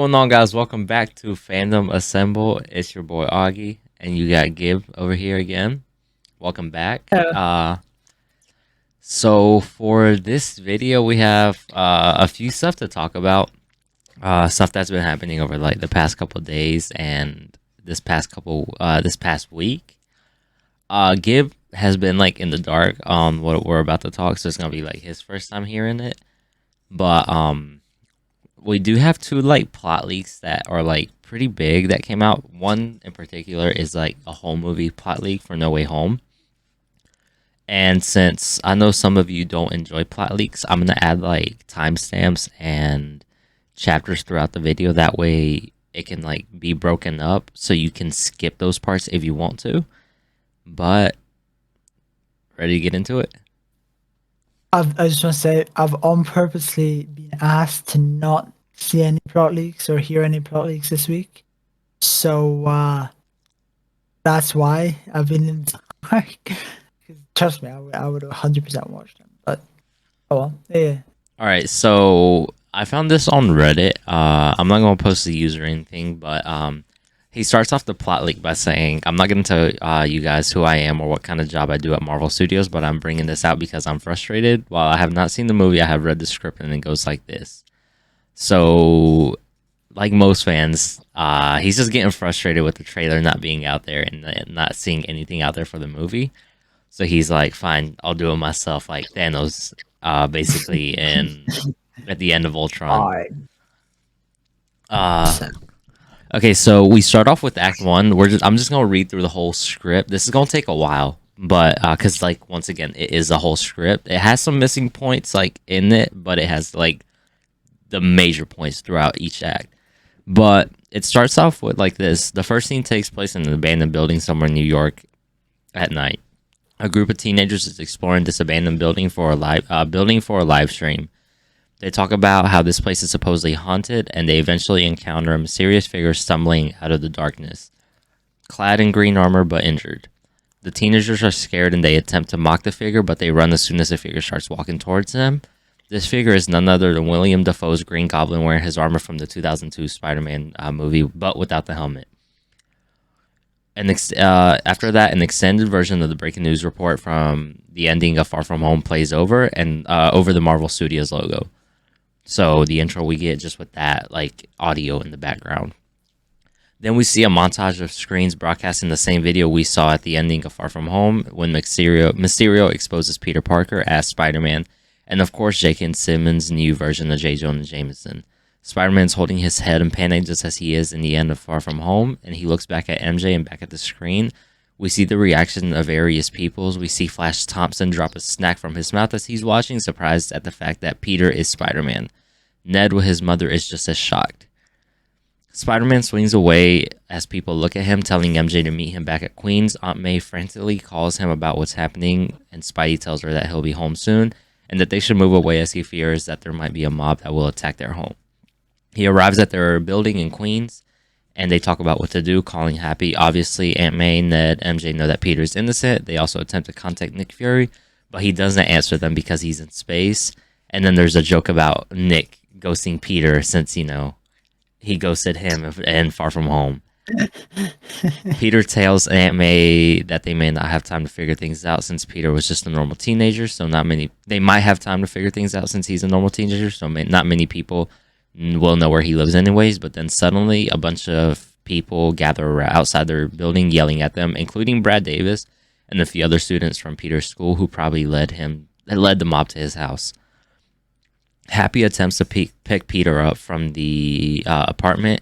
going on, guys? Welcome back to Fandom Assemble. It's your boy Augie, and you got Gib over here again. Welcome back. Uh, So for this video, we have a few stuff to talk about. Stuff that's been happening over like the past couple days and this past week. Gib has been like in the dark on what we're about to talk, so it's gonna be like his first time hearing it. But we do have two like plot leaks that are like pretty big that came out. One in particular is like a whole movie plot leak for No Way Home. And since I know some of you don't enjoy plot leaks, I'm gonna add like timestamps and chapters throughout the video. That way it can like be broken up so you can skip those parts if you want to. But ready to get into it? I just want to say I've on purposely been asked to not see any plot leaks or hear any plot leaks this week. So that's why I've been in the dark. 'Cause trust me, I would 100% watch them. But oh well, yeah. All right, so I found this on Reddit. I'm not gonna post the user or anything, but he starts off the plot leak by saying, "I'm not gonna tell you guys who I am or what kind of job I do at Marvel Studios, but I'm bringing this out because I'm frustrated. While I have not seen the movie, I have read the script, and it goes like this." So, like most fans, he's just getting frustrated with the trailer not being out there and not seeing anything out there for the movie. So he's like, "Fine, I'll do it myself," like Thanos, basically in at the end of Ultron. Fine. Uh, okay, so we start off with Act One. I'm just gonna read through the whole script. This is gonna take a while, but because like once again, it is a whole script. It has some missing points like in it, but it has like the major points throughout each act. But it starts off with like this. The first scene takes place in an abandoned building somewhere in New York at night. A group of teenagers is exploring this abandoned building for a live stream. They talk about how this place is supposedly haunted, and they eventually encounter a mysterious figure stumbling out of the darkness, clad in green armor but injured. The teenagers are scared and they attempt to mock the figure, but they run as soon as the figure starts walking towards them. This figure is none other than William Dafoe's Green Goblin wearing his armor from the 2002 Spider-Man movie, but without the helmet. After that, an extended version of the breaking news report from the ending of Far From Home plays over and over the Marvel Studios logo. So the intro we get just with that like audio in the background. Then we see a montage of screens broadcasting the same video we saw at the ending of Far From Home when Mysterio exposes Peter Parker as Spider-Man, and of course J.K. Simmons' new version of J. Jonah Jameson. Spider-Man's holding his head in panic just as he is in the end of Far From Home, and he looks back at MJ and back at the screen. We see the reaction of various peoples. We see Flash Thompson drop a snack from his mouth as he's watching, surprised at the fact that Peter is Spider-Man. Ned with his mother is just as shocked. Spider-Man swings away as people look at him, telling MJ to meet him back at Queens. Aunt May frantically calls him about what's happening, and Spidey tells her that he'll be home soon, and that they should move away as he fears that there might be a mob that will attack their home. He arrives at their building in Queens, and they talk about what to do, calling Happy. Obviously, Aunt May, Ned, MJ know that Peter's innocent. They also attempt to contact Nick Fury, but he doesn't answer them because he's in space. And then there's a joke about Nick ghosting Peter since, he ghosted him in Far From Home. Peter tells Aunt May that they may not have time to figure things out since Peter was just a normal teenager, so they might have time to figure things out since he's a normal teenager, so not many people will know where he lives anyways. But then suddenly a bunch of people gather outside their building yelling at them, including Brad Davis and a few other students from Peter's school who probably led the mob to his house. Happy attempts to pick Peter up from the apartment,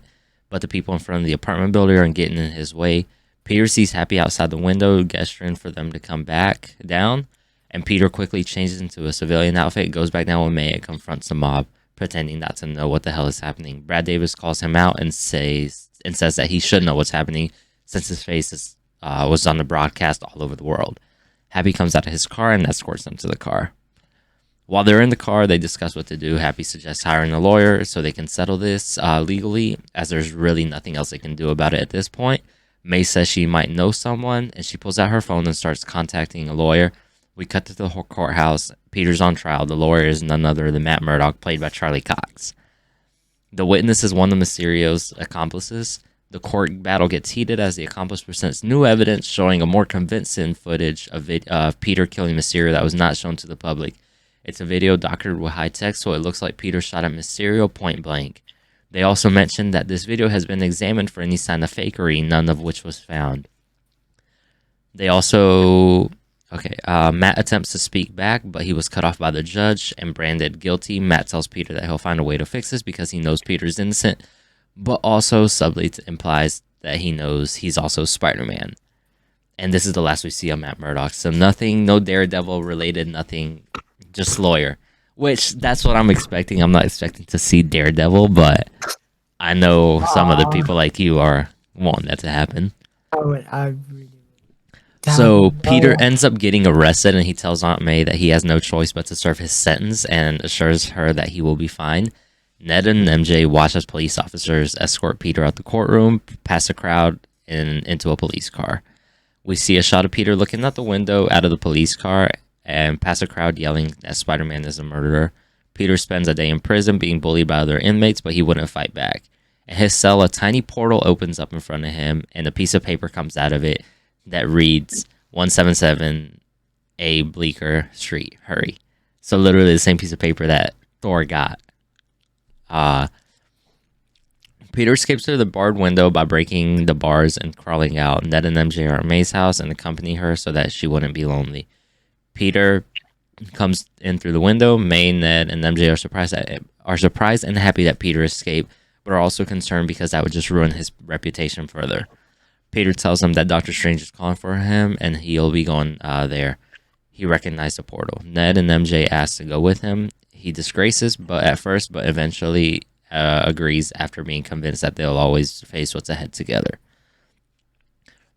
but the people in front of the apartment building are getting in his way. Peter sees Happy outside the window, gesturing for them to come back down, and Peter quickly changes into a civilian outfit, goes back down with May, and confronts the mob, pretending not to know what the hell is happening. Brad Davis calls him out and says that he should know what's happening since his face was on the broadcast all over the world. Happy comes out of his car and escorts them to the car. While they're in the car, they discuss what to do. Happy suggests hiring a lawyer so they can settle this legally, as there's really nothing else they can do about it at this point. May says she might know someone, and she pulls out her phone and starts contacting a lawyer. We cut to the courthouse. Peter's on trial. The lawyer is none other than Matt Murdock, played by Charlie Cox. The witness is one of Mysterio's accomplices. The court battle gets heated as the accomplice presents new evidence showing a more convincing footage of Peter killing Mysterio that was not shown to the public. It's a video doctored with high tech, so it looks like Peter shot at Mysterio point blank. They also mentioned that this video has been examined for any sign of fakery, none of which was found. They also... Okay, Matt attempts to speak back, but he was cut off by the judge and branded guilty. Matt tells Peter that he'll find a way to fix this because he knows Peter's innocent, but also subtly implies that he knows he's also Spider-Man. And this is the last we see of Matt Murdock. So nothing, no Daredevil related, nothing, just lawyer. Which, that's what I'm expecting. I'm not expecting to see Daredevil, but I know some other people like you are wanting that to happen. I really So Peter ends up getting arrested, and he tells Aunt May that he has no choice but to serve his sentence and assures her that he will be fine. Ned and MJ watch as police officers escort Peter out the courtroom, past a crowd, and into a police car. We see a shot of Peter looking out the window out of the police car and past a crowd yelling that Spider-Man is a murderer. Peter spends a day in prison being bullied by other inmates, but he wouldn't fight back. In his cell, a tiny portal opens up in front of him, and a piece of paper comes out of it that reads 177A Bleecker Street, hurry. So literally the same piece of paper that Thor got. Peter escapes through the barred window by breaking the bars and crawling out. Ned and MJ are at May's house and accompany her so that she wouldn't be lonely. Peter comes in through the window. May, Ned, and MJ are surprised and happy that Peter escaped, but are also concerned because that would just ruin his reputation further. Peter tells them that Doctor Strange is calling for him and he'll be going there. He recognized the portal. Ned and MJ ask to go with him. He disgraces, but eventually agrees after being convinced that they'll always face what's ahead together.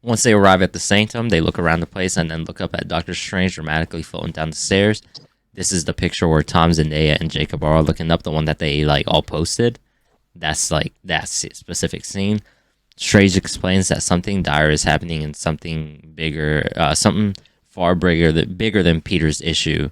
Once they arrive at the Sanctum, they look around the place and then look up at Doctor Strange dramatically floating down the stairs. This is the picture where Tom, Zendaya, and Jacob are all looking up, the one that they all posted. That's that specific scene. Strange explains that something dire is happening and something bigger, something far bigger than Peter's issue.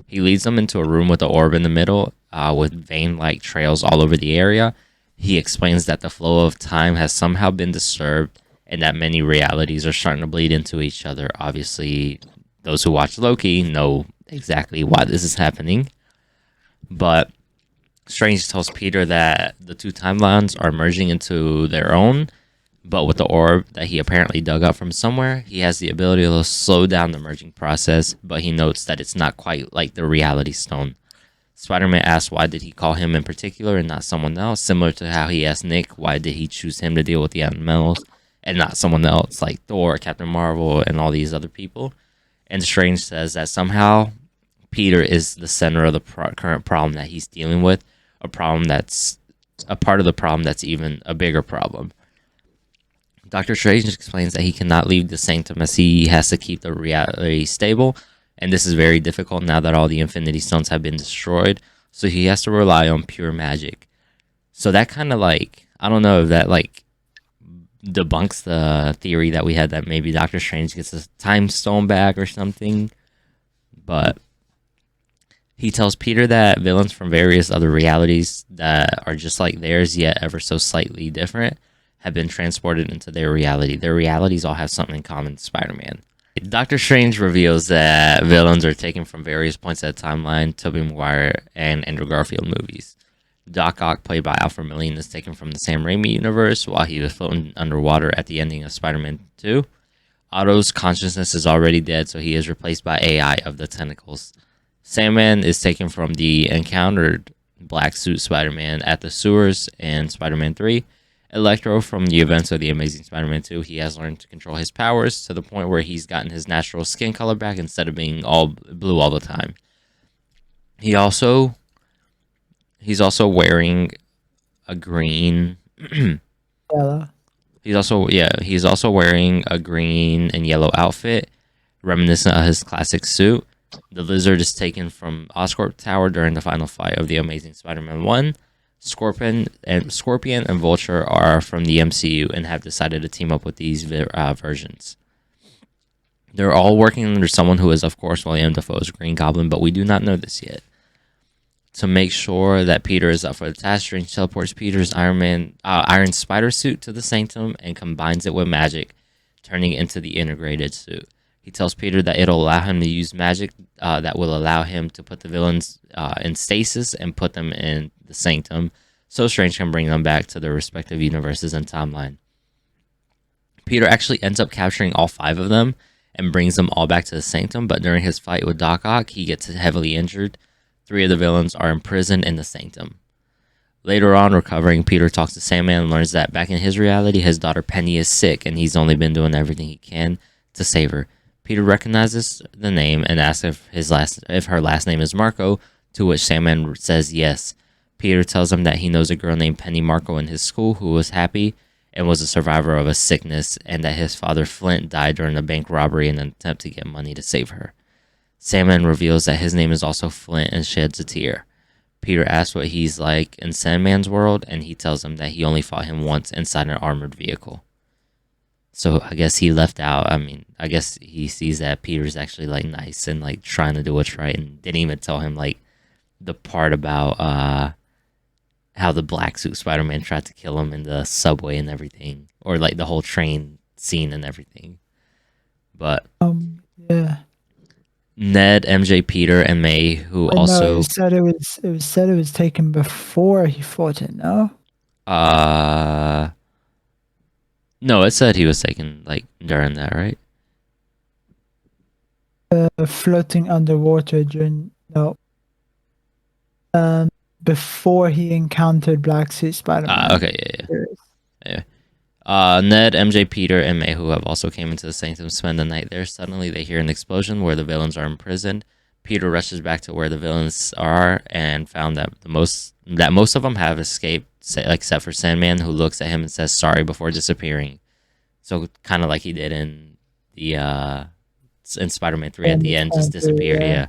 He leads them into a room with an orb in the middle, with vein-like trails all over the area. He explains that the flow of time has somehow been disturbed and that many realities are starting to bleed into each other. Obviously, those who watch Loki know exactly why this is happening. But Strange tells Peter that the two timelines are merging into their own, but with the orb that he apparently dug up from somewhere, he has the ability to slow down the merging process, but he notes that it's not quite like the Reality Stone. Spider-Man asks why did he call him in particular and not someone else, similar to how he asked Nick why did he choose him to deal with the elementals and not someone else like Thor, Captain Marvel, and all these other people. And Strange says that somehow Peter is the center of the current problem that he's dealing with, a problem that's a part of the problem that's even a bigger problem. Doctor Strange explains that he cannot leave the Sanctum as he has to keep the reality stable, and this is very difficult now that all the Infinity Stones have been destroyed, so he has to rely on pure magic. So that kind of I don't know if that debunks the theory that we had that maybe Doctor Strange gets a time stone back or something, but he tells Peter that villains from various other realities that are just like theirs yet ever so slightly different have been transported into their reality. Their realities all have something in common: Spider-Man. Doctor Strange reveals that villains are taken from various points of the timeline, Tobey Maguire and Andrew Garfield movies. Doc Ock, played by Alfred Molina, is taken from the Sam Raimi universe while he was floating underwater at the ending of Spider-Man 2. Otto's consciousness is already dead, so he is replaced by AI of the Tentacles. Sandman is taken from the encountered black suit Spider-Man at the sewers in Spider-Man 3. Electro, from the events of The Amazing Spider-Man 2, he has learned to control his powers to the point where he's gotten his natural skin color back instead of being all blue all the time. He's also wearing a green yellow. He's also wearing a green and yellow outfit, reminiscent of his classic suit. The Lizard is taken from Oscorp Tower during the final fight of The Amazing Spider-Man 1. Scorpion and Vulture are from the MCU and have decided to team up with these versions. They're all working under someone who is, of course, William Dafoe's Green Goblin, but we do not know this yet. To make sure that Peter is up for the task, Strange teleports Peter's Iron Spider suit to the Sanctum and combines it with magic, turning it into the integrated suit. He tells Peter that it'll allow him to use magic that will allow him to put the villains in stasis and put them in the Sanctum, so Strange can bring them back to their respective universes and timeline. Peter actually ends up capturing all 5 of them and brings them all back to the Sanctum, but during his fight with Doc Ock, he gets heavily injured. 3 of the villains are imprisoned in the Sanctum. Later on, recovering, Peter talks to Sandman and learns that back in his reality, his daughter Penny is sick and he's only been doing everything he can to save her. Peter recognizes the name and asks if her last name is Marco, to which Sandman says yes. Peter tells him that he knows a girl named Penny Marco in his school who was happy and was a survivor of a sickness, and that his father Flint died during a bank robbery in an attempt to get money to save her. Sandman reveals that his name is also Flint and sheds a tear. Peter asks what he's like in Sandman's world, and he tells him that he only fought him once inside an armored vehicle. So I guess he left out. I guess he sees that Peter's actually like nice and like trying to do what's right, and didn't even tell him like the part about how the black suit Spider-Man tried to kill him in the subway and everything, or like the whole train scene and everything. But yeah. Ned, MJ, Peter, and May, who also it said it was taken before he fought it. No. No, it said he was taken like during that, right? Floating underwater during before he encountered Black Suit Spider-Man. Okay, yeah. Ned, MJ, Peter, and May, who have also came into the Sanctum, spend the night there. Suddenly, they hear an explosion where the villains are imprisoned. Peter rushes back to where the villains are and found that most of them have escaped, except for Sandman, who looks at him and says sorry before disappearing. So kind of like he did in the in Spider-Man 3 at the end, just disappear. Yeah.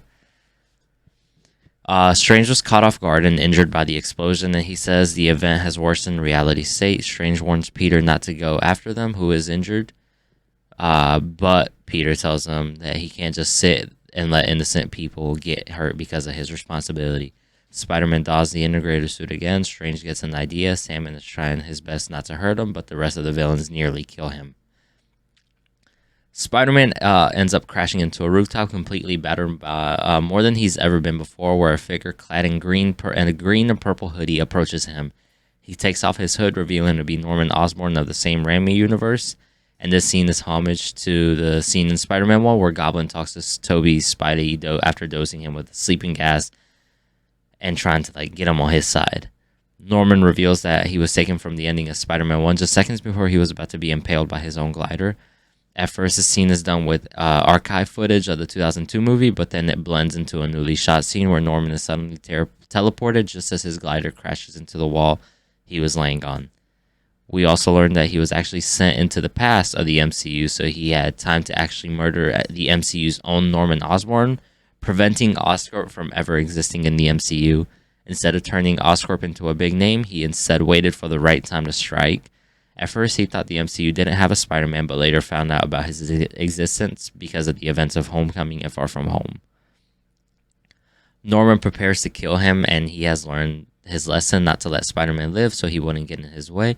Strange was caught off guard and injured by the explosion, and he says the event has worsened reality's state. Strange warns Peter not to go after them, who is injured. But Peter tells him that he can't just sit and let innocent people get hurt because of his responsibility. Spider-Man dons the integrator suit again. Strange gets an idea. Sandman is trying his best not to hurt him, but the rest of the villains nearly kill him. Spider-Man ends up crashing into a rooftop, completely battered more than he's ever been before, where a figure clad in green and purple hoodie approaches him. He takes off his hood, revealing to be Norman Osborn of the sam Raimi universe, and this scene is homage to the scene in Spider-Man 1 where Goblin talks to Toby's Spidey after dosing him with sleeping gas and trying to like get him on his side. Norman reveals that he was taken from the ending of Spider-Man 1 just seconds before he was about to be impaled by his own glider. At first, the scene is done with archive footage of the 2002 movie, but then it blends into a newly shot scene where Norman is suddenly teleported just as his glider crashes into the wall he was laying on. We also learned that he was actually sent into the past of the MCU, so he had time to actually murder the MCU's own Norman Osborn, preventing Oscorp from ever existing in the MCU. Instead of turning Oscorp into a big name, he instead waited for the right time to strike. At first, he thought the MCU didn't have a Spider-Man, but later found out about his existence because of the events of Homecoming and Far From Home. Norman prepares to kill him, and he has learned his lesson not to let Spider-Man live so he wouldn't get in his way.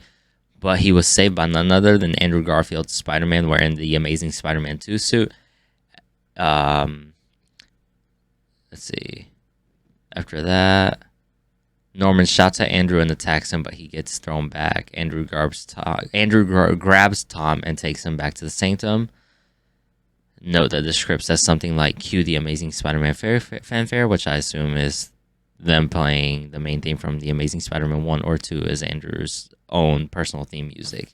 But he was saved by none other than Andrew Garfield's Spider-Man wearing the Amazing Spider-Man 2 suit. Let's see. After that, Norman shouts at Andrew and attacks him, but he gets thrown back. Andrew grabs Tom and takes him back to the Sanctum. Note that the script says something like cue the Amazing Spider-Man fanfare, which I assume is them playing the main theme from the Amazing Spider-Man 1 or 2 as Andrew's own personal theme music.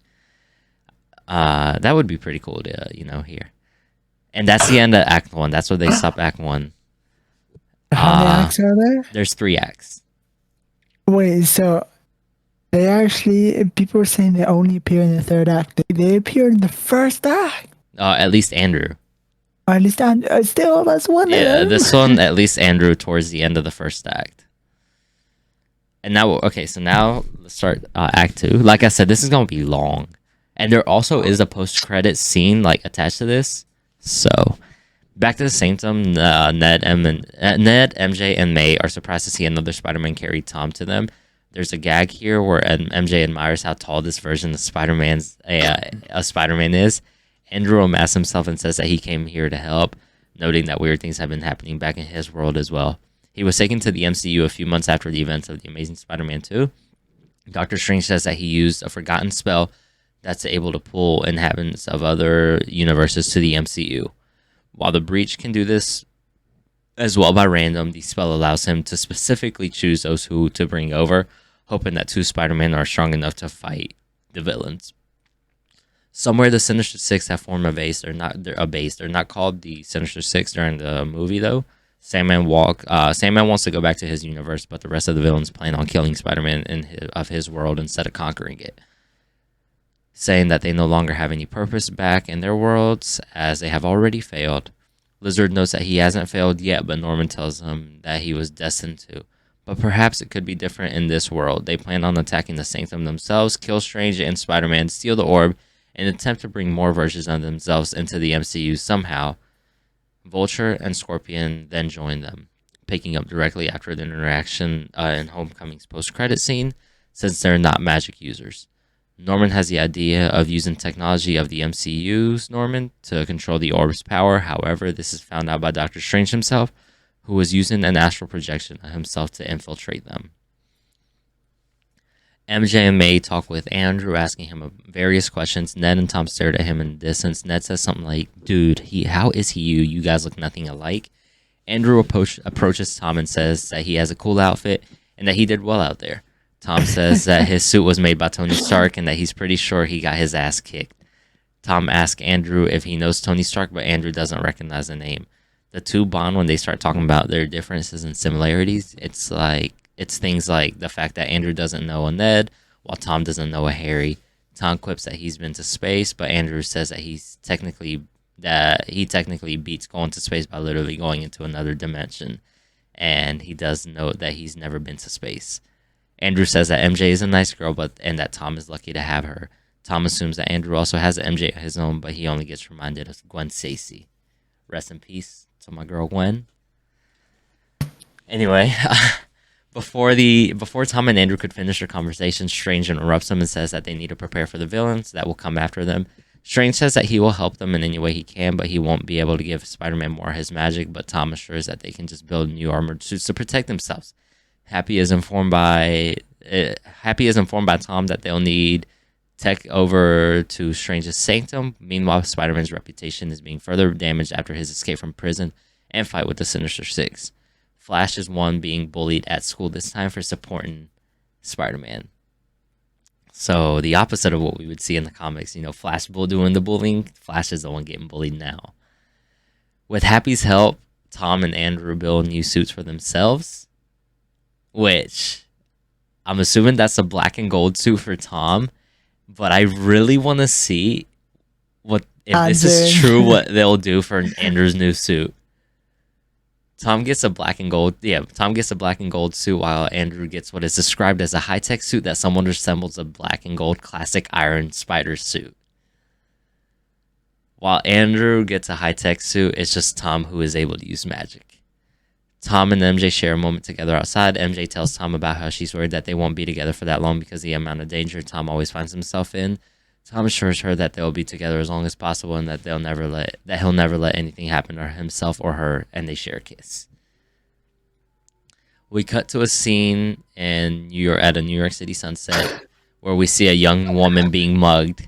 That would be pretty cool to, hear. And that's the end of Act 1. That's where they stop Act 1. How many acts are there? There's 3 acts. Wait, so they actually, people were saying they only appear in the 3rd act. They appear in the 1st act. At least Andrew. Or at least still, that's one of them. This one, at least Andrew towards the end of the 1st act. And now, so now let's start Act 2. Like I said, this is going to be long. And there also is a post-credit scene, attached to this. So, Back to the sanctum, Ned, MJ, and May are surprised to see another Spider-Man carry Tom to them. There's a gag here where MJ admires how tall this version of Spider-Man is. Andrew unmasks himself and says that he came here to help, noting that weird things have been happening back in his world as well. He was taken to the MCU a few months after the events of The Amazing Spider-Man 2. Doctor Strange says that he used a forgotten spell that's able to pull inhabitants of other universes to the MCU. While the Breach can do this as well by random, the spell allows him to specifically choose those who to bring over, hoping that two Spider-Men are strong enough to fight the villains. Somewhere the Sinister Six have formed a base. They're not called the Sinister Six during the movie though. Sandman wants to go back to his universe, but the rest of the villains plan on killing Spider-Man of his world instead of conquering it, saying that they no longer have any purpose back in their worlds as they have already failed. Lizard notes that he hasn't failed yet, but Norman tells him that he was destined to. But perhaps it could be different in this world. They plan on attacking the Sanctum themselves, kill Strange and Spider-Man, steal the orb, and attempt to bring more versions of themselves into the MCU somehow. Vulture and Scorpion then join them, picking up directly after the interaction in Homecoming's post-credit scene, since they're not magic users. Norman has the idea of using technology of the MCU's Norman to control the orb's power. However, this is found out by Doctor Strange himself, who was using an astral projection of himself to infiltrate them. MJ and May talk with Andrew, asking him various questions. Ned and Tom stared at him in the distance. Ned says something like, "Dude, how is he you? You guys look nothing alike." Andrew approaches Tom and says that he has a cool outfit and that he did well out there. Tom says that his suit was made by Tony Stark and that he's pretty sure he got his ass kicked. Tom asks Andrew if he knows Tony Stark, but Andrew doesn't recognize the name. The two bond when they start talking about their differences and similarities. It's things like the fact that Andrew doesn't know a Ned, while Tom doesn't know a Harry. Tom quips that he's been to space, but Andrew says that he technically beats going to space by literally going into another dimension. And he does note that he's never been to space. Andrew says that MJ is a nice girl, and that Tom is lucky to have her. Tom assumes that Andrew also has an MJ of his own, but he only gets reminded of Gwen Stacy. Rest in peace to my girl Gwen. Anyway, before Tom and Andrew could finish their conversation, Strange interrupts them and says that they need to prepare for the villains that will come after them. Strange says that he will help them in any way he can, but he won't be able to give Spider-Man more of his magic, but Tom assures that they can just build new armored suits to protect themselves. Happy is informed by Tom that they'll need tech over to Strange's sanctum. Meanwhile, Spider-Man's reputation is being further damaged after his escape from prison and fight with the Sinister Six. Flash is one being bullied at school this time for supporting Spider-Man. So the opposite of what we would see in the comics, Flash doing the bullying, Flash is the one getting bullied now. With Happy's help, Tom and Andrew build new suits for themselves, which I'm assuming that's a black and gold suit for Tom, but I really want to see if this is true, what they'll do for Andrew's new suit. Tom gets a black and gold suit, while Andrew gets what is described as a high-tech suit that somewhat resembles a black and gold classic Iron Spider suit. While Andrew gets a high-tech suit, it's just Tom who is able to use magic. Tom and MJ share a moment together outside. MJ tells Tom about how she's worried that they won't be together for that long because of the amount of danger Tom always finds himself in. Tom assures her that they'll be together as long as possible and that he'll never let anything happen to himself or her, and they share a kiss. We cut to a scene at a New York City sunset where we see a young woman being mugged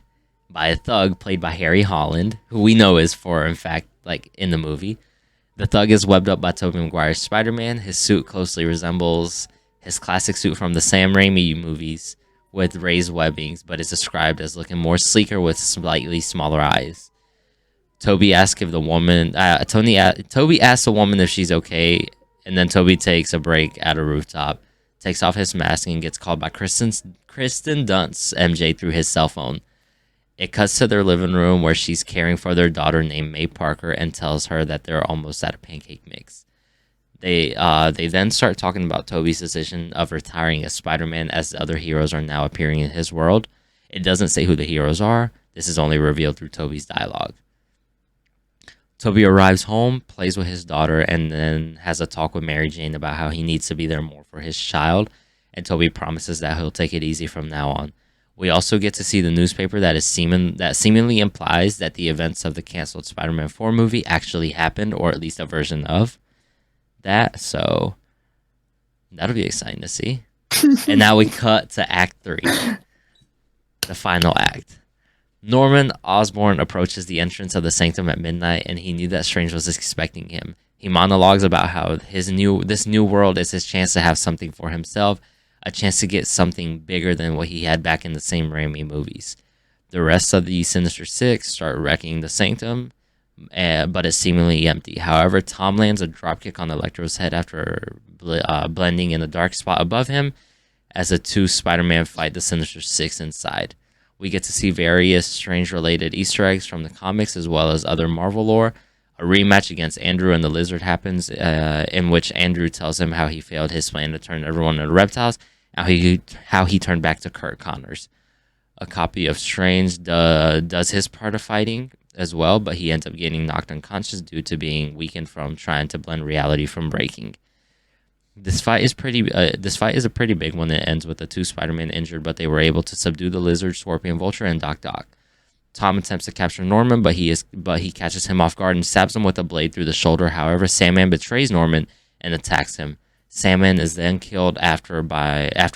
by a thug played by Harry Holland, who we know is in the movie. The thug is webbed up by Tobey Maguire's Spider-Man. His suit closely resembles his classic suit from the Sam Raimi movies with raised webbings, but is described as looking more sleeker with slightly smaller eyes. Toby asks the woman if she's okay, and then Toby takes a break at a rooftop, takes off his mask, and gets called by Kristen Dunst's MJ through his cell phone. It cuts to their living room where she's caring for their daughter named May Parker and tells her that they're almost at a pancake mix. They then start talking about Toby's decision of retiring as Spider-Man, as the other heroes are now appearing in his world. It doesn't say who the heroes are. This is only revealed through Toby's dialogue. Toby arrives home, plays with his daughter, and then has a talk with Mary Jane about how he needs to be there more for his child. And Toby promises that he'll take it easy from now on. We also get to see the newspaper that seemingly implies that the events of the canceled Spider-Man 4 movie actually happened, or at least a version of that. So that'll be exciting to see. And now we cut to Act 3, the final act. Norman Osborn approaches the entrance of the sanctum at midnight, and he knew that Strange was expecting him. He monologues about how this new world is his chance to have something for himself, a chance to get something bigger than what he had back in the same Raimi movies. The rest of the Sinister Six start wrecking the sanctum, but it's seemingly empty. However, Tom lands a dropkick on Electro's head after blending in the dark spot above him as the two Spider-Man fight the Sinister Six inside. We get to see various Strange-related Easter eggs from the comics as well as other Marvel lore. A rematch against Andrew and the Lizard happens, in which Andrew tells him how he failed his plan to turn everyone into reptiles, and how he turned back to Kurt Connors. A copy of Strange does his part of fighting as well, but he ends up getting knocked unconscious due to being weakened from trying to blend reality from breaking. This fight is a pretty big one. It ends with the two Spider-Man injured, but they were able to subdue the Lizard, Scorpion, Vulture, and Doc Ock. Tom attempts to capture Norman, but he catches him off guard and stabs him with a blade through the shoulder. However, Sandman betrays Norman and attacks him. Sandman is then killed after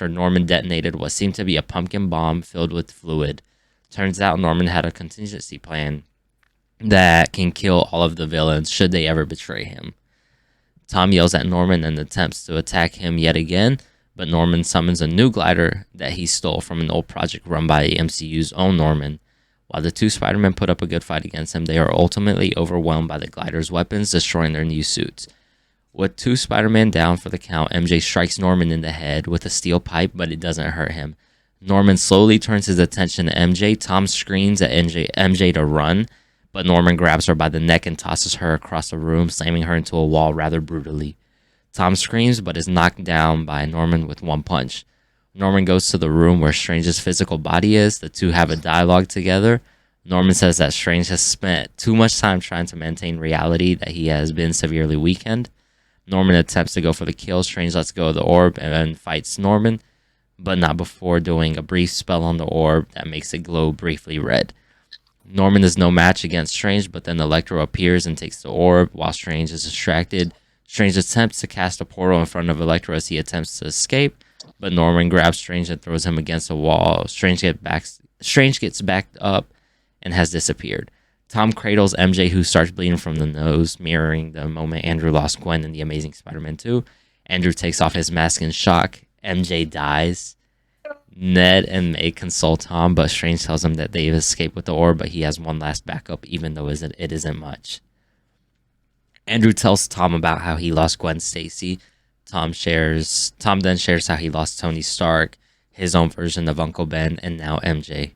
Norman detonated what seemed to be a pumpkin bomb filled with fluid. Turns out Norman had a contingency plan that can kill all of the villains should they ever betray him. Tom yells at Norman and attempts to attack him yet again, but Norman summons a new glider that he stole from an old project run by the MCU's own Norman. While the two Spider-Men put up a good fight against him, they are ultimately overwhelmed by the glider's weapons, destroying their new suits. With two Spider-Man down for the count, MJ strikes Norman in the head with a steel pipe, but it doesn't hurt him. Norman slowly turns his attention to MJ. Tom screams at MJ to run, but Norman grabs her by the neck and tosses her across the room, slamming her into a wall rather brutally. Tom screams, but is knocked down by Norman with one punch. Norman goes to the room where Strange's physical body is. The two have a dialogue together. Norman says that Strange has spent too much time trying to maintain reality, that he has been severely weakened. Norman attempts to go for the kill. Strange lets go of the orb and fights Norman, but not before doing a brief spell on the orb that makes it glow briefly red. Norman is no match against Strange, but then Electro appears and takes the orb while Strange is distracted. Strange attempts to cast a portal in front of Electro as he attempts to escape, but Norman grabs Strange and throws him against a wall. Strange gets backed up and has disappeared. Tom cradles MJ, who starts bleeding from the nose, mirroring the moment Andrew lost Gwen in The Amazing Spider-Man 2. Andrew takes off his mask in shock. MJ dies. Ned and May console Tom, but Strange tells him that they've escaped with the orb, but he has one last backup, even though it isn't much. Andrew tells Tom about how he lost Gwen Stacy. Tom then shares how he lost Tony Stark, his own version of Uncle Ben, and now MJ.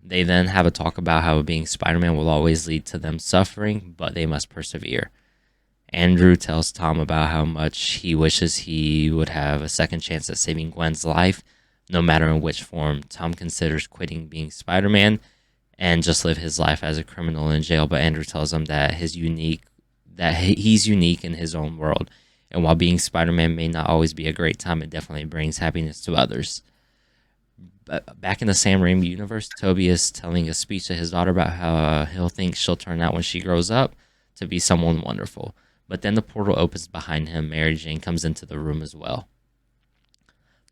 They then have a talk about how being Spider-Man will always lead to them suffering, but they must persevere. Andrew tells Tom about how much he wishes he would have a second chance at saving Gwen's life, no matter in which form. Tom considers quitting being Spider-Man and just live his life as a criminal in jail, but Andrew tells him that he's unique in his own world, and while being Spider-Man may not always be a great time, it definitely brings happiness to others. Back in the Sam Raimi universe, Toby is telling a speech to his daughter about how he'll think she'll turn out when she grows up to be someone wonderful. But then the portal opens behind him. Mary Jane comes into the room as well.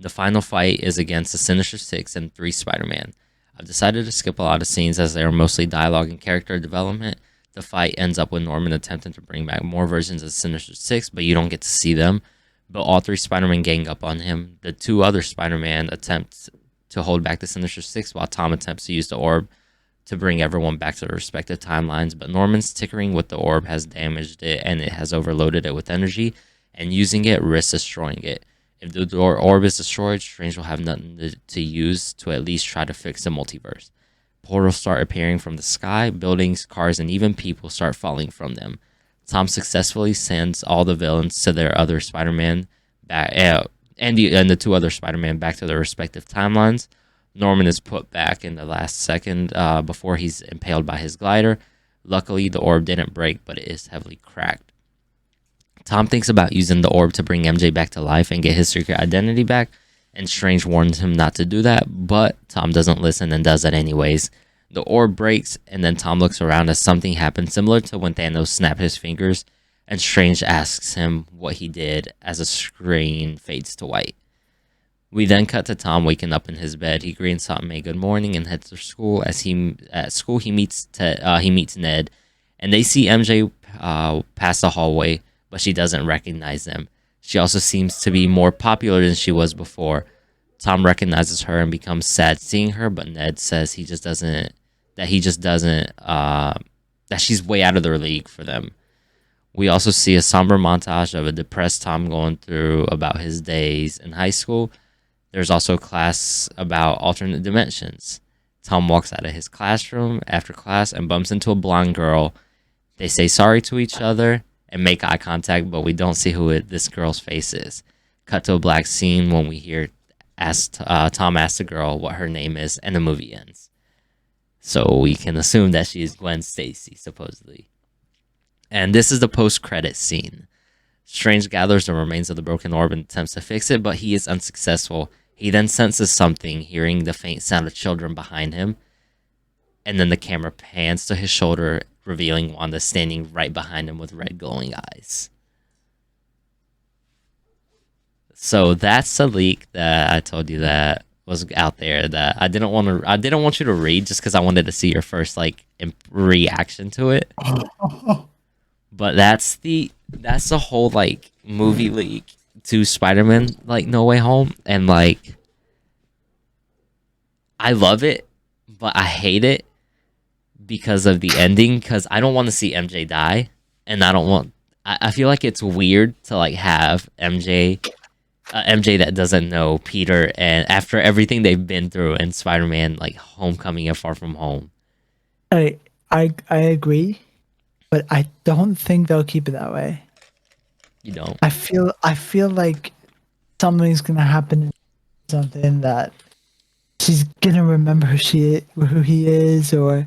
The final fight is against the Sinister Six and 3 Spider-Man. I've decided to skip a lot of scenes as they are mostly dialogue and character development. The fight ends up with Norman attempting to bring back more versions of Sinister Six, but you don't get to see them. But all 3 Spider-Man gang up on him. The 2 other Spider-Man attempt to hold back the Sinister Six, while Tom attempts to use the orb to bring everyone back to their respective timelines. But Norman's tinkering with the orb has damaged it, and it has overloaded it with energy, and using it risks destroying it. If the orb is destroyed, Strange will have nothing to use to at least try to fix the multiverse. Portals start appearing from the sky, buildings, cars, and even people start falling from them. Tom successfully sends all the villains to their other Spider-Man back, and the 2 other Spider-Man back to their respective timelines. Norman is put back in the last second before he's impaled by his glider, Luckily, the orb didn't break, but it is heavily cracked. Tom thinks about using the orb to bring MJ back to life and get his secret identity back, and Strange warns him not to do that, but Tom doesn't listen and does it anyways. The orb breaks, and then Tom looks around as something happens similar to when Thanos snapped his fingers, and Strange asks him what he did as a screen fades to white. We then cut to Tom waking up in his bed. He greets Aunt May good morning and heads to school. At school he meets Ned, and they see MJ pass the hallway, but she doesn't recognize them. She also seems to be more popular than she was before. Tom recognizes her and becomes sad seeing her, but Ned says that she's way out of their league for them. We also see a somber montage of a depressed Tom going through about his days in high school. There's also a class about alternate dimensions. Tom walks out of his classroom after class and bumps into a blonde girl. They say sorry to each other and make eye contact, but we don't see who this girl's face is. Cut to a black scene when we hear Tom ask the girl what her name is, and the movie ends. So we can assume that she is Gwen Stacy, supposedly. And this is the post-credit scene. Strange gathers the remains of the broken orb and attempts to fix it, but he is unsuccessful. He then senses something, hearing the faint sound of children behind him. And then the camera pans to his shoulder, revealing Wanda standing right behind him with red glowing eyes. So that's a leak that I told you that was out there that I didn't want you to read just because I wanted to see your first reaction to it. But that's the whole movie leak to Spider-Man No Way Home, and I love it, but I hate it because of the ending, because I don't want to see MJ die, and I feel like it's weird to have MJ that doesn't know Peter, and after everything they've been through in Spider-Man Homecoming and Far From Home. I agree, but I don't think they'll keep it that way. You don't? I feel like something's gonna happen, something that she's gonna remember who he is, or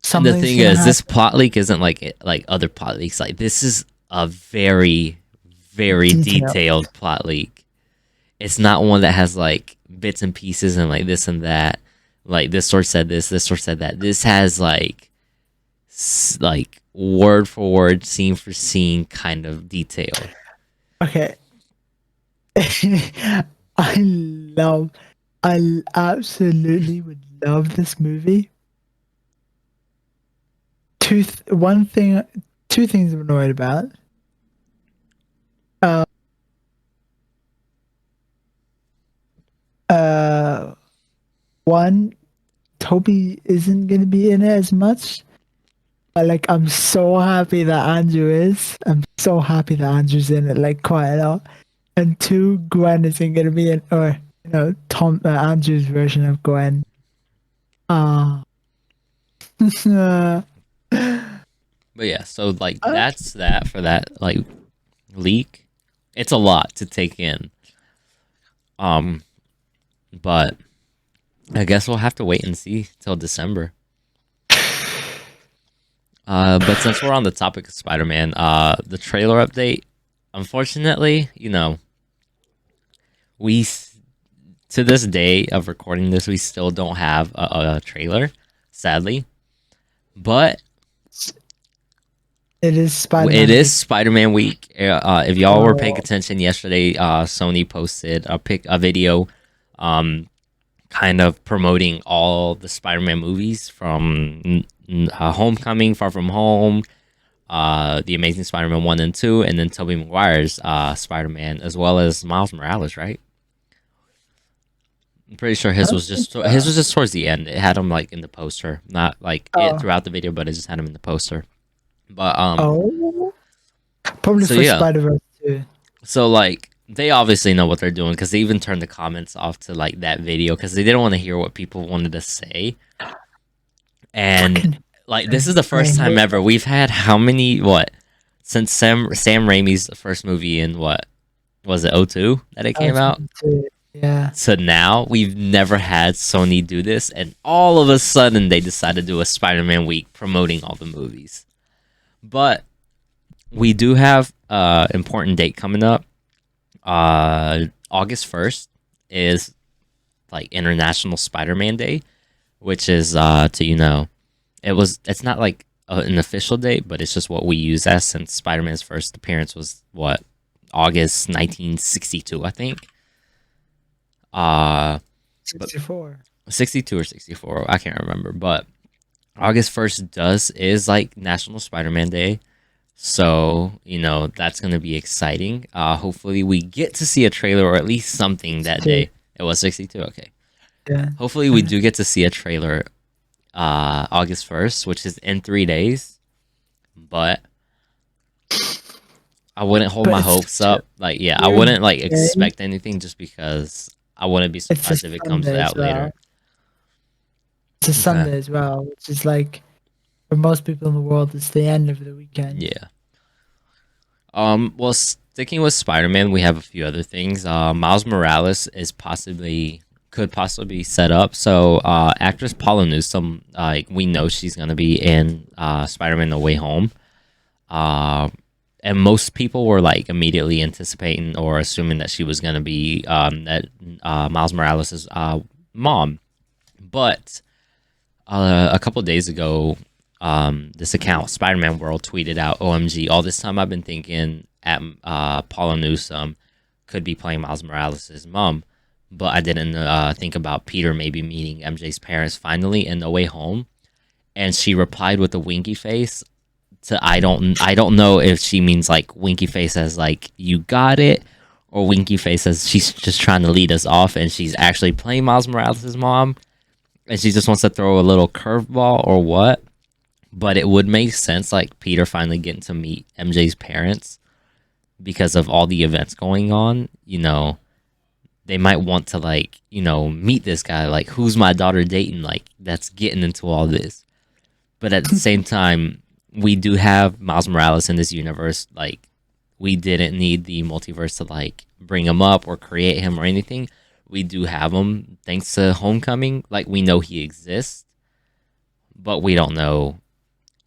something. And the thing is, this plot leak isn't like other plot leaks. This is a very, very detailed plot leak. It's not one that has bits and pieces and this and that. This source said this source said that. This has word for word, scene for scene kind of detail. Okay. I absolutely would love this movie. Two things I'm annoyed about. One, Toby isn't gonna be in it as much. But I'm so happy that Andrew is. I'm so happy that Andrew's in it quite a lot. And two, Gwen isn't gonna be in, or Andrew's version of Gwen. But yeah, so that's that for that leak. It's a lot to take in. But I guess we'll have to wait and see till December. But since we're on the topic of Spider-Man, the trailer update, unfortunately, we, to this day of recording this, we still don't have a trailer, sadly. But it is Spider-Man. It is Spider-Man week. If y'all were paying attention yesterday, Sony posted a video, kind of promoting all the Spider-Man movies from Homecoming, Far From Home, The Amazing Spider-Man 1 and 2, and then Tobey Maguire's Spider-Man, as well as Miles Morales, right? I'm pretty sure his was just towards the end. It had him in the poster, not it throughout the video, but it just had him in the poster. But probably for Spider-Verse too. So they obviously know what they're doing, because they even turned the comments off to that video because they didn't want to hear what people wanted to say. And this is the first time ever we've had since Sam Raimi's first movie in what was it, 2002 that it came out? Yeah. to now, we've never had Sony do this, and all of a sudden they decided to do a Spider-Man week promoting all the movies. But we do have important date coming up. August 1st is like International Spider-Man Day, which is it's not like an official date, but it's just what we use as, since Spider-Man's first appearance was what, August 1962, I think. 64. 62 or 64, I can't remember, but August 1st is like National Spider-Man Day. So, that's going to be exciting. Hopefully we get to see a trailer or at least something that day. It was 62, okay. Yeah. Hopefully we do get to see a trailer August 1st, which is in 3 days. But I wouldn't hold my hopes up. Like, yeah, I wouldn't like expect anything, just because I wouldn't be surprised if it comes out later. It's a Sunday as well, which is like, for most people in the world, it's the end of the weekend. Yeah. Well, sticking with Spider-Man, we have a few other things. Miles Morales could possibly be set up. So, actress Paula Newsome, we know she's gonna be in Spider-Man: No Way Home. And most people were like immediately anticipating or assuming that she was gonna be Miles Morales' mom. But a couple days ago, this account, Spider-Man World, tweeted out, "OMG, all this time I've been thinking at Paula Newsome could be playing Miles Morales' mom, but I didn't think about Peter maybe meeting MJ's parents finally in No Way Home." And she replied with a winky face. I don't know if she means like winky face as like you got it, or winky face as she's just trying to lead us off and she's actually playing Miles Morales' mom, and she just wants to throw a little curveball, or what. But it would make sense, like Peter finally getting to meet MJ's parents because of all the events going on. They might want to meet this guy, like, who's my daughter dating, like, that's getting into all this. But at the same time, we do have Miles Morales in this universe. Like, we didn't need the multiverse to like bring him up or create him or anything. We do have him thanks to Homecoming. Like, we know he exists, but we don't know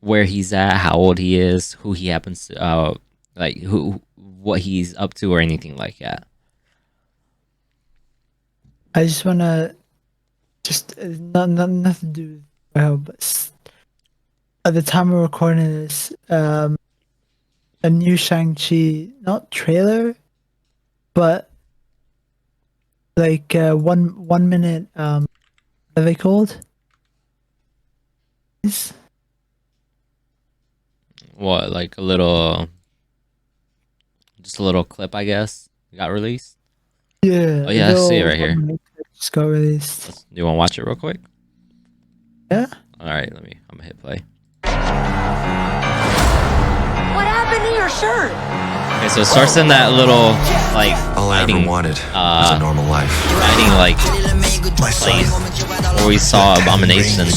where he's at, how old he is, who he happens to, what he's up to, or anything like that. I just wanna nothing to do with but at the time we're recording this, a new Shang-Chi, not trailer, but like 1 minute, what are they called? What, like just a little clip, I guess, got released? Yeah. Oh yeah, I see it right here. Just got released. Do you want to watch it real quick? Yeah. All right, I'm gonna hit play. What happened to your shirt? Okay, so it starts in that little like all I ever wanted was a normal life. Fighting like place where we saw Abomination.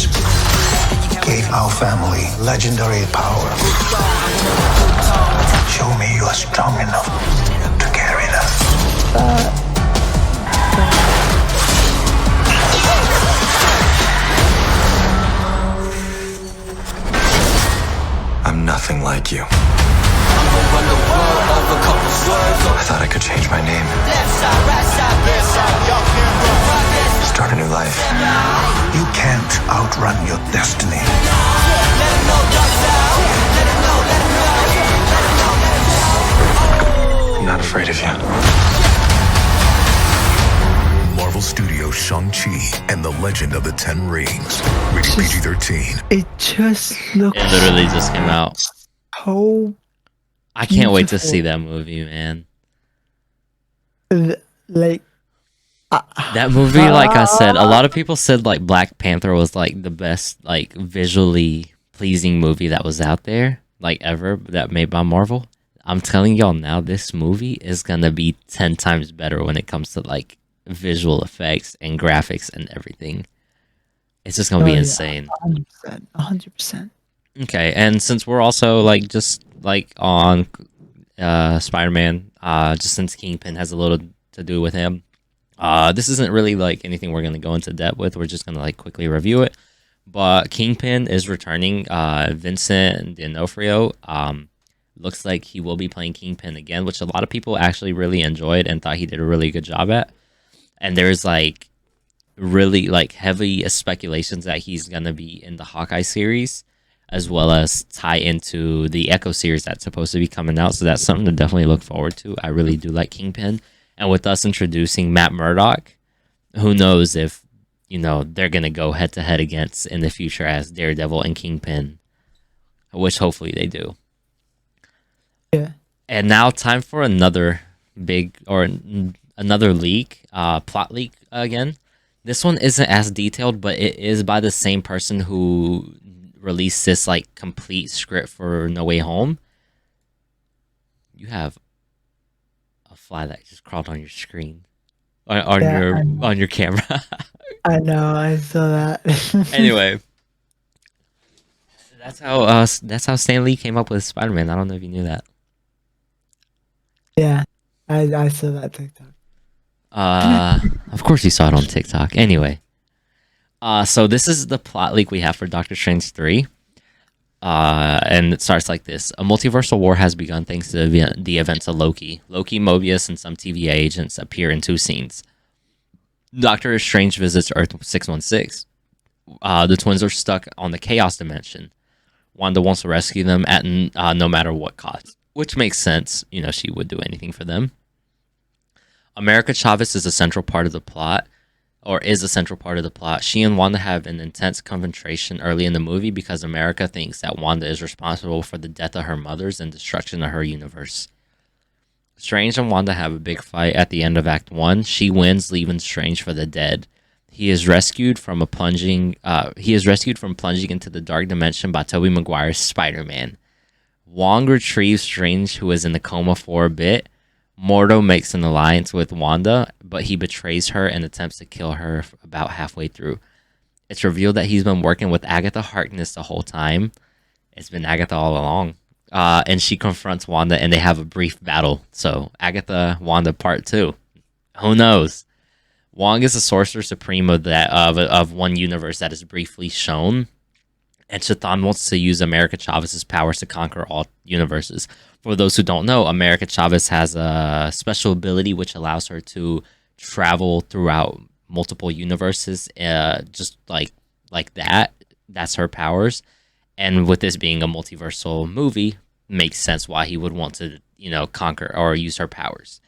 Gave our family legendary power. Show me you are strong enough to carry them. I'm nothing like you. I thought I could change my name. Start a new life. You can't outrun your destiny. I'm not afraid of you. Marvel Studios' Shang-Chi and the Legend of the Ten Rings. Rated PG-13. It just looks. It literally just came out. So I can't wait to see that movie, man. Like that movie, like I said, a lot of people said like Black Panther was like the best, like visually pleasing movie that was out there, like ever, that made by Marvel. I'm telling y'all now, this movie is gonna be 10 times better when it comes to like visual effects and graphics and everything. It's just gonna be insane. 100%. Okay, and since we're also like just like on Spider-Man, just since Kingpin has a little to do with him, This isn't really like anything we're gonna go into depth with. We're just gonna like quickly review it. But Kingpin is returning. Vincent D'Onofrio. Looks like he will be playing Kingpin again, which a lot of people actually really enjoyed and thought he did a really good job at. And there's like really like heavy speculations that he's gonna be in the Hawkeye series, as well as tie into the Echo series that's supposed to be coming out. So that's something to definitely look forward to. I really do like Kingpin, and with us introducing Matt Murdock, who knows if they're gonna go head to head against in the future as Daredevil and Kingpin, which hopefully they do. Yeah. And now time for another another leak, plot leak again. This one isn't as detailed, but it is by the same person who released this like complete script for No Way Home. You have a fly that just crawled on your screen, on your camera. I know, I saw that. Anyway, that's how Stan Lee came up with Spider-Man. I don't know if you knew that. Yeah, I saw that TikTok. Of course you saw it on TikTok. Anyway, so this is the plot leak we have for Doctor Strange 3. And it starts like this. A multiversal war has begun thanks to the events of Loki. Loki, Mobius, and some TVA agents appear in 2 scenes. Doctor Strange visits Earth 616. The twins are stuck on the Chaos Dimension. Wanda wants to rescue them at no matter what cost, which makes sense. She would do anything for them. America Chavez is a central part of the plot, or is a central part of the plot. She and Wanda have an intense confrontation early in the movie because America thinks that Wanda is responsible for the death of her mothers and destruction of her universe. Strange and Wanda have a big fight at the end of Act 1. She wins, leaving Strange for the dead. He is rescued from plunging into the dark dimension by Tobey Maguire's Spider-Man. Wong retrieves Strange, who is in the coma for a bit. Mordo makes an alliance with Wanda, but he betrays her and attempts to kill her about halfway through. It's revealed that he's been working with Agatha Harkness the whole time. It's been Agatha all along. And she confronts Wanda and they have a brief battle. So Agatha, Wanda part 2. Who knows? Wong is a sorcerer supreme of one universe that is briefly shown. And Chthon wants to use America Chavez's powers to conquer all universes. For those who don't know, America Chavez has a special ability which allows her to travel throughout multiple universes, just like that. That's her powers. And with this being a multiversal movie, makes sense why he would want to, conquer or use her powers.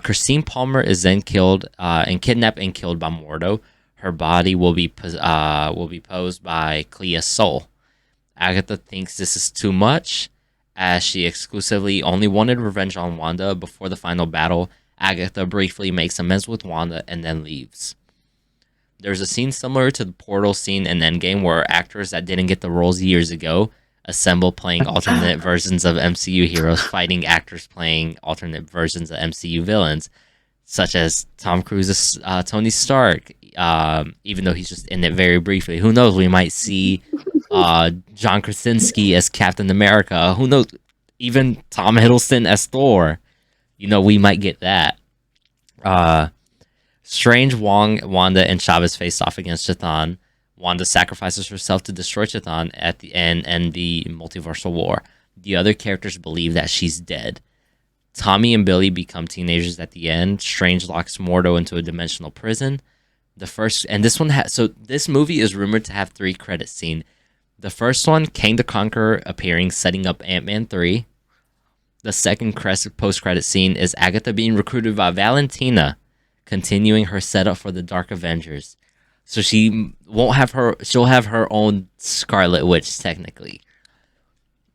Christine Palmer is then killed and kidnapped and killed by Mordo. Her body will be posed by Clea's soul. Agatha thinks this is too much, as she exclusively only wanted revenge on Wanda. Before the final battle, Agatha briefly makes amends with Wanda and then leaves. There's a scene similar to the Portal scene in Endgame where actors that didn't get the roles years ago assemble playing alternate versions of MCU heroes fighting actors playing alternate versions of MCU villains, such as Tom Cruise's Tony Stark, even though he's just in it very briefly. Who knows? We might see John Krasinski as Captain America. Who knows? Even Tom Hiddleston as Thor. We might get that. Strange, Wong, Wanda, and Chavez face off against Chthon. Wanda sacrifices herself to destroy Chthon at the end and the multiversal war. The other characters believe that she's dead. Tommy and Billy become teenagers at the end. Strange locks Mordo into a dimensional prison. This movie is rumored to have 3 credit scenes. The first one, Kang the Conqueror appearing, setting up Ant-Man 3. The second post-credit scene is Agatha being recruited by Valentina, continuing her setup for the Dark Avengers. So she'll have her own Scarlet Witch, technically.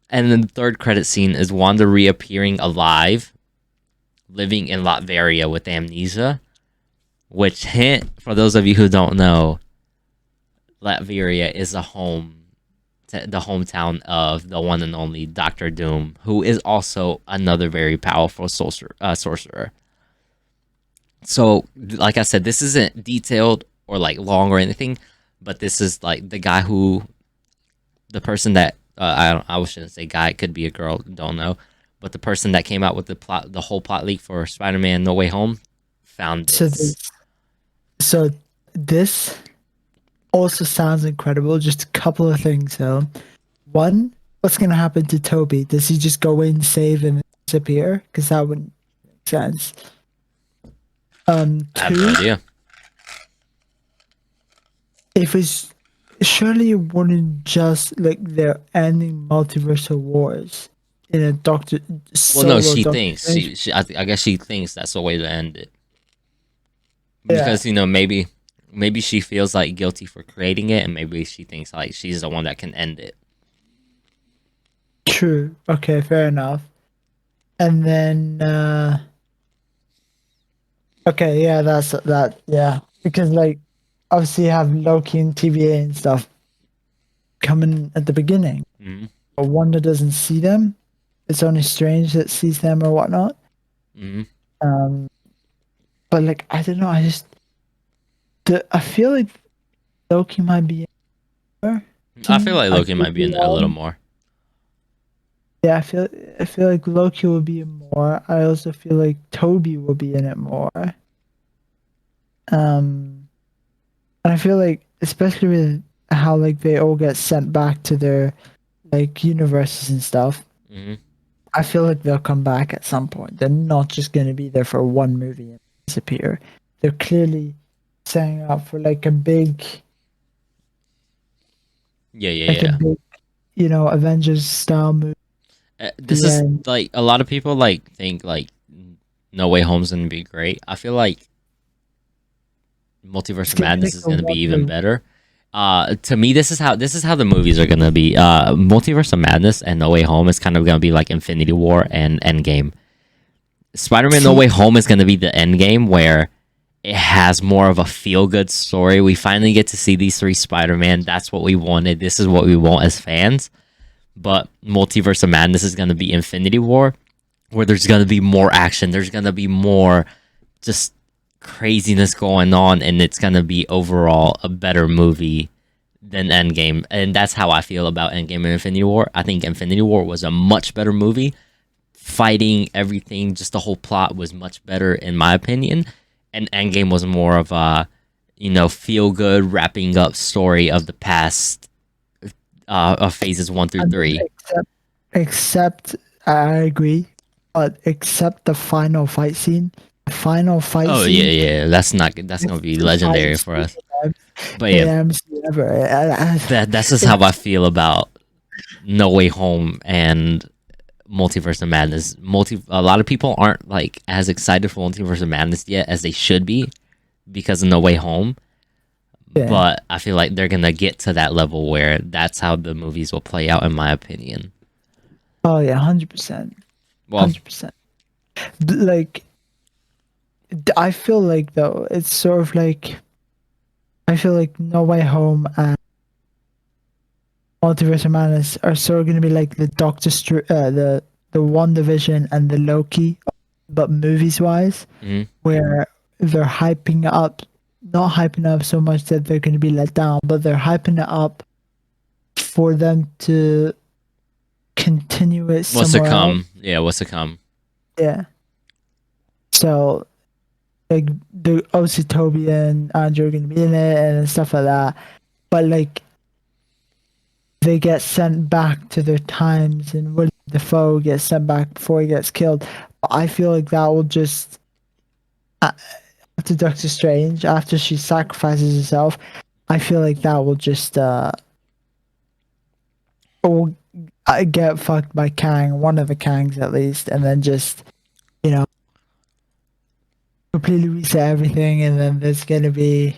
And then the third credit scene is Wanda reappearing alive, living in Latveria with amnesia. Which, hint, for those of you who don't know, Latveria is the hometown of the one and only Doctor Doom, who is also another very powerful sorcerer. So, like I said, this isn't detailed or like long or anything, but this is like the person that I shouldn't say guy, it could be a girl, don't know, but the person that came out with the whole plot leak for Spider-Man No Way Home found this. So this also sounds incredible. Just a couple of things though. One, what's gonna happen to Toby? Does he just go in, save, and disappear? Because that wouldn't make sense. I have no Two, idea. if it's surely it wouldn't just like they're ending multiversal wars in a Doctor Well, no, solo she Doctor thinks Strange. I guess she thinks that's the way to end it Yeah. because maybe she feels like guilty for creating it, and maybe she thinks like she's the one that can end it. True. Okay, fair enough. And then okay, yeah, that's that. Yeah, because like obviously you have Loki and TVA and stuff coming at the beginning, Hmm. but Wanda doesn't see them. It's only Strange that sees them or whatnot. Hmm. Um, but like I don't know, I feel like Loki might be in more. I feel like I Loki could might be be in a little wrong. more. Yeah, I feel like Loki will be in more. I also feel like Toby will be in it more. And I feel like especially with how like they all get sent back to their like universes and stuff. Hmm. I feel like they'll come back at some point. They're not just going to be there for one movie and disappear. They're clearly setting up for like a big, Yeah, yeah, like a yeah. big, Avengers style movie. This The is end. like a lot of people like think like No Way Home's gonna be great. I feel like Multiverse It's of gonna be Madness like is a gonna be even wonder. better. To me, this is how the movies are gonna be. Multiverse of Madness and No Way Home is kind of gonna be like Infinity War and Endgame. Spider-Man No See, Way Home is gonna be the Endgame where it has more of a feel-good story. We finally get to see these three Spider-Man. That's what we wanted. This is what we want as fans. But Multiverse of Madness is gonna be Infinity War, where there's gonna be more action. There's gonna be more just craziness going on, and it's gonna be overall a better movie than Endgame. And that's how I feel about Endgame and Infinity War. I think Infinity War was a much better movie. Fighting, everything, just the whole plot was much better in my opinion. And Endgame was more of a, feel good wrapping up story of the past of phases 1 through 3. except I agree, but except the final fight scene. The final fight Oh yeah, scene yeah. That's gonna is be the fight legendary for scene us. But in yeah, MCU ever. that's just how I feel about No Way Home and Multiverse of Madness. A lot of people aren't like as excited for Multiverse of Madness yet as they should be because of No Way Home. Yeah. But I feel like they're gonna get to that level where that's how the movies will play out, in my opinion. Oh yeah, 100%. Well, 100%. Like I feel like though it's sort of like I feel like No Way Home and Multiverse of Madness are sort of going to be like the the One Division and the Loki, but movies wise, mhm. where they're hyping up, not hyping up so much that they're going to be let down, but they're hyping it up for them to continue it What's to somewhere else. come? Yeah, what's to come? Yeah. So like the obviously Toby and Andrew are gonna be in it and stuff like that. But like they get sent back to their times and William Defoe gets sent back before he gets killed. But I feel like that will just after Doctor Strange, after she sacrifices herself, I feel like that will just will get fucked by Kang, one of the Kangs at least, and then just completely reset everything, and then there's gonna be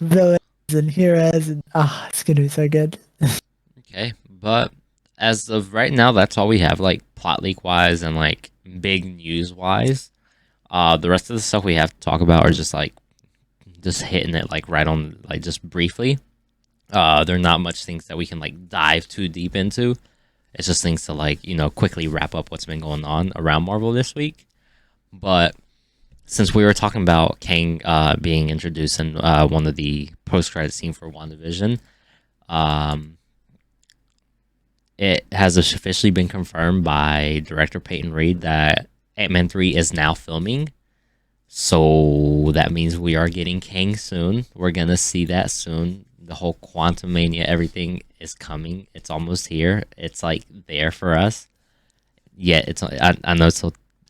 villains and heroes, and it's gonna be so good. Okay, but as of right now, that's all we have, like plot leak wise and like big news wise. The rest of the stuff we have to talk about are just like just hitting it like right on, like just briefly. There are not much things that we can like dive too deep into. It's just things to like quickly wrap up what's been going on around Marvel this week. But since we were talking about Kang being introduced in one of the post-credit scene for WandaVision, it has officially been confirmed by director Peyton Reed that Ant-Man 3 is now filming. So that means we are getting Kang soon. We're gonna see that soon. The whole Quantum Mania, everything is coming. It's almost here. It's like there for us. Yet it's I know it's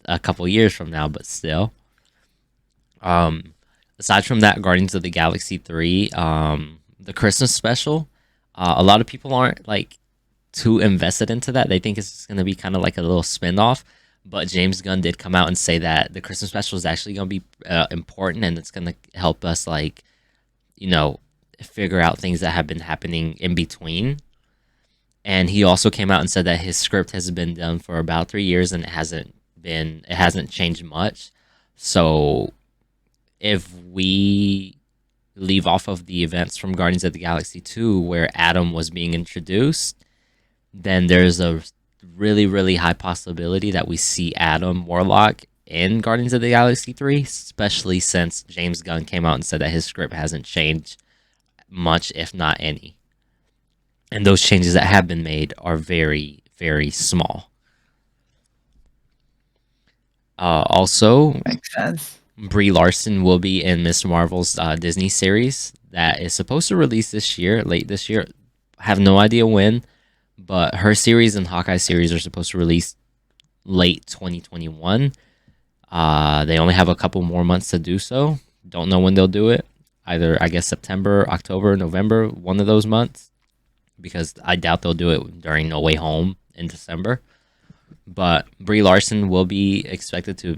a couple years from now, but still. Aside from that, Guardians of the Galaxy 3, the Christmas special, a lot of people aren't like too invested into that. They think it's just gonna be kind of like a little spin-off. But James Gunn did come out and say that the Christmas special is actually gonna be important, and it's gonna help us like, figure out things that have been happening in between. And he also came out and said that his script has been done for about 3 years and it hasn't changed much. So if we leave off of the events from Guardians of the Galaxy 2 where Adam was being introduced, then there's a really, really high possibility that we see Adam Warlock in Guardians of the Galaxy 3, especially since James Gunn came out and said that his script hasn't changed much, if not any. And those changes that have been made are very, very small. Also, Makes sense. Brie Larson will be in Miss Marvel's Disney series that is supposed to release late this year. I have no idea when, but her series and Hawkeye series are supposed to release late 2021. They only have a couple more months to do so. Don't know when they'll do it. Either, I guess, September, October, November, one of those months. Because I doubt they'll do it during No Way Home in December. But Brie Larson will be expected to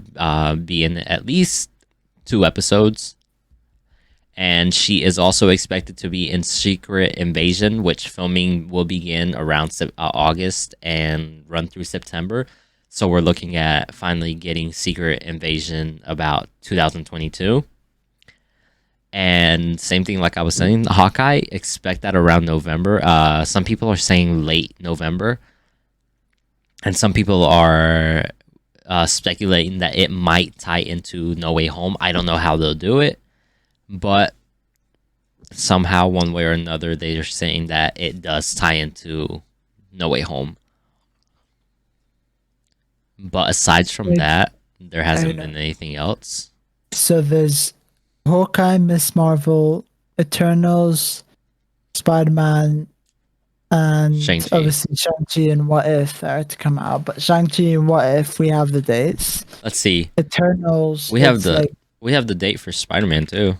be in at least 2 episodes. And she is also expected to be in Secret Invasion, which filming will begin around August and run through September. So we're looking at finally getting Secret Invasion about 2022. And same thing like I was saying, Hawkeye, expect that around November. Some people are saying late November. And some people are speculating that it might tie into No Way Home. I don't know how they'll do it. But somehow, one way or another, they are saying that it does tie into No Way Home. But aside from that, there hasn't been anything else. So there's Hawkeye, Miss Marvel, Eternals, Spider-Man, and Shang-Chi. obviously Shang-Chi and What If are to come out. But Shang-Chi and What If, we have the dates. Let's see. Eternals, We have it's we have the date for Spider-Man too.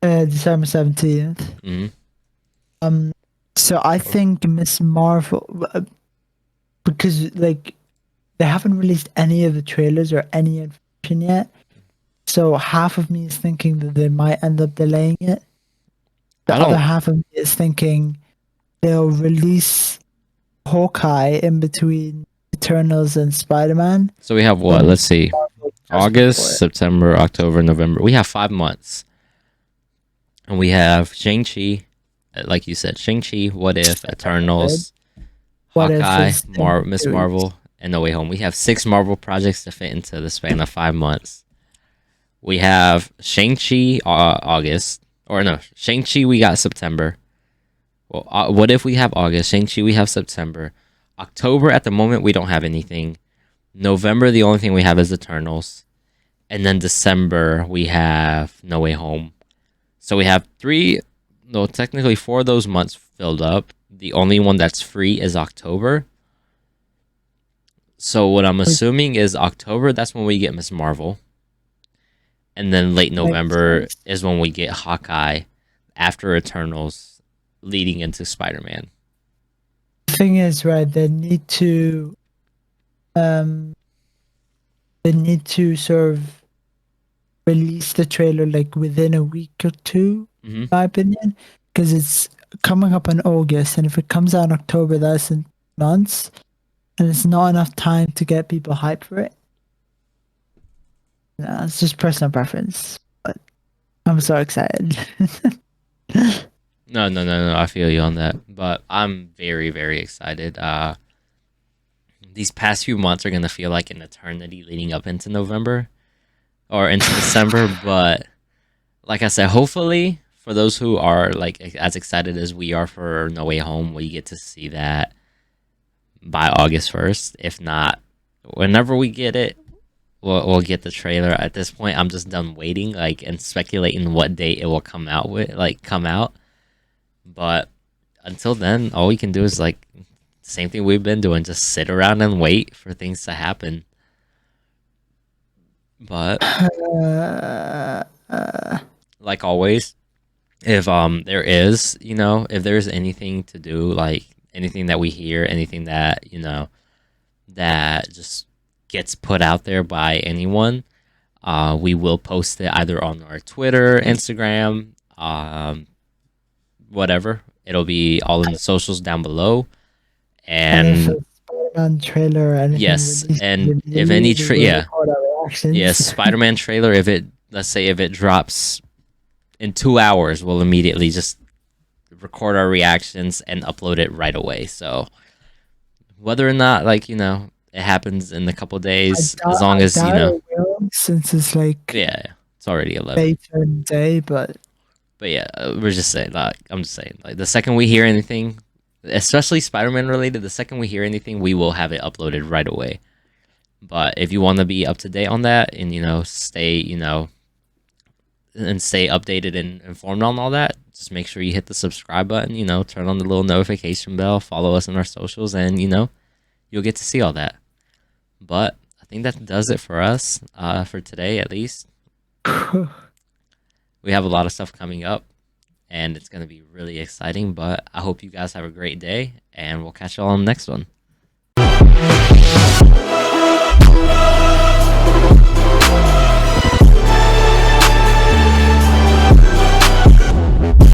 December 17th. Mm-hmm. So I think Miss Marvel, because they haven't released any of the trailers or any information yet. So half of me is thinking that they might end up delaying it. The other half of me is thinking they'll release Hawkeye in between Eternals and Spider-Man. So we have what? Let's see. August, September, October, November. We have 5 months. And we have Shang-Chi, like you said, Shang-Chi, What If, Eternals, Hawkeye, Miss Marvel, and No Way Home. We have 6 Marvel projects to fit into the span of 5 months. We have Shang-Chi August. Or no, Shang-Chi we got September. Well, What If we have August? Shang-Chi we have September. October at the moment we don't have anything. November the only thing we have is Eternals. And then December we have No Way Home. So we have technically 4 of those months filled up. The only one that's free is October. So what I'm assuming is October, that's when we get Miss Marvel. And then late November is when we get Hawkeye after Eternals leading into Spider-Man. The thing is, right, they need to sort of release the trailer like within a week or two, in my opinion, because it's coming up in August, and if it comes out in October, that's in months, and it's not enough time to get people hyped for it. No, it's just personal preference, but I'm so excited. No. I feel you on that, but I'm very, very excited. These past few months are gonna feel like an eternity leading up into November or into December. But like I said, hopefully for those who are like as excited as we are for No Way Home, we get to see that by August 1st. If not, whenever we get it, we'll get the trailer. At this point, I'm just done waiting, like, and speculating what date it will come out with, like, come out. But until then, all we can do is like same thing we've been doing, just sit around and wait for things to happen. But like always, if there is, you know, if there's anything to do, like anything that we hear, anything that, you know, that just gets put out there by anyone, we will post it either on our Twitter, Instagram, whatever. It'll be all in the socials down below. And if And a Spider-Man trailer or anything yes, released and if immediately, any we will yeah, record our reactions. yes, Spider-Man trailer, if it, let's say if it drops in 2 hours, we'll immediately just record our reactions and upload it right away. So whether or not, like, you know, it happens in a couple days, as long as, you know, it will, since it's like yeah, it's already 11. later in the day, but Yeah, we're just saying, like, I'm just saying, like, the second we hear anything, especially Spider-Man related, the second we hear anything, we will have it uploaded right away. But if you want to be up to date on that and, you know, stay, you know, and stay updated and informed on all that, just make sure you hit the subscribe button, you know, turn on the little notification bell, follow us on our socials, and, you know, you'll get to see all that. But I think that does it for us, for today at least. We have a lot of stuff coming up, and it's going to be really exciting, but I hope you guys have a great day, and we'll catch you all on the next one.